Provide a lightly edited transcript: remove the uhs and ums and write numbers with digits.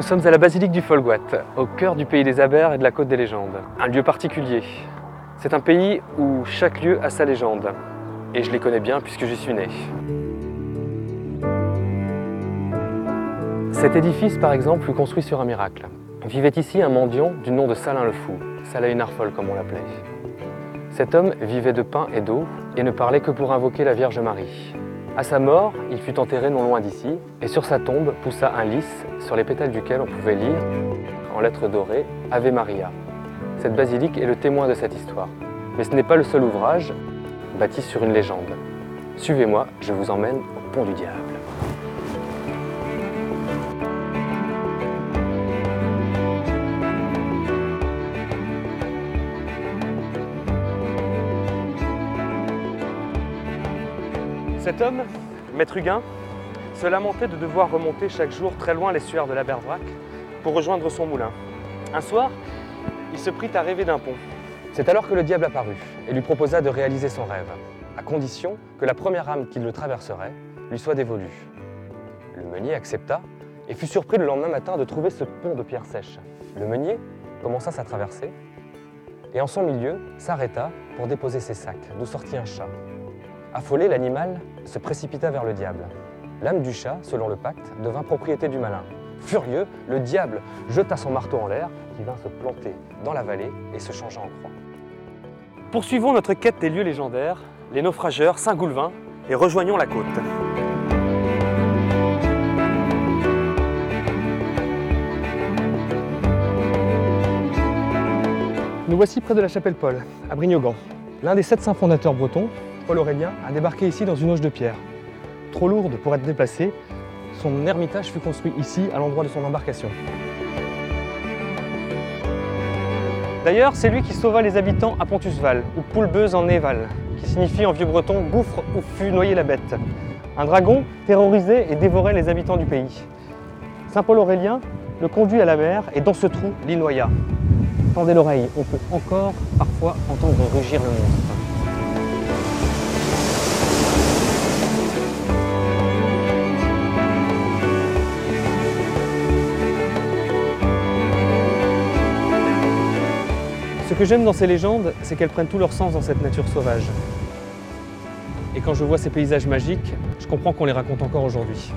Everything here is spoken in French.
sommes à la basilique du Folgoat, au cœur du pays des Abers et de la côte des légendes. Un lieu particulier. C'est un pays où chaque lieu a sa légende. Et je les connais bien puisque j'y suis né. Cet édifice, par exemple, fut construit sur un miracle. Vivait ici un mendiant du nom de Salin le Fou, Salahin Arfol comme on l'appelait. Cet homme vivait de pain et d'eau et ne parlait que pour invoquer la Vierge Marie. À sa mort, il fut enterré non loin d'ici, et sur sa tombe poussa un lys sur les pétales duquel on pouvait lire, en lettres dorées, Ave Maria. Cette basilique est le témoin de cette histoire. Mais ce n'est pas le seul ouvrage, bâti sur une légende. Suivez-moi, je vous emmène au Pont du Diable. Cet homme, Maître Huguin, se lamentait de devoir remonter chaque jour très loin les sueurs de l'Abervrac pour rejoindre son moulin. Un soir, il se prit à rêver d'un pont. C'est alors que le diable apparut et lui proposa de réaliser son rêve, à condition que la première âme qui le traverserait lui soit dévolue. Le meunier accepta et fut surpris le lendemain matin de trouver ce pont de pierre sèche. Le meunier commença sa traversée et en son milieu s'arrêta pour déposer ses sacs, d'où sortit un chat. Affolé, l'animal se précipita vers le diable. L'âme du chat, selon le pacte, devint propriété du malin. Furieux, le diable jeta son marteau en l'air, qui vint se planter dans la vallée et se changea en croix. Poursuivons notre quête des lieux légendaires, les naufrageurs, Saint-Goulevin, et rejoignons la côte. Nous voici près de la chapelle Paul, à Brignogan. L'un des 7 saints fondateurs bretons, Paul Aurélien, a débarqué ici dans une auge de pierre. Trop lourde pour être déplacée, son ermitage fut construit ici, à l'endroit de son embarcation. D'ailleurs, c'est lui qui sauva les habitants à Pontusval, ou Poulbeuse en Néval, qui signifie en vieux breton « gouffre où fut noyée la bête ». Un dragon terrorisait et dévorait les habitants du pays. Saint Paul Aurélien le conduit à la mer et dans ce trou l'y noya. Tendez l'oreille, on peut encore parfois entendre rugir le monstre. Ce que j'aime dans ces légendes, c'est qu'elles prennent tout leur sens dans cette nature sauvage. Et quand je vois ces paysages magiques, je comprends qu'on les raconte encore aujourd'hui.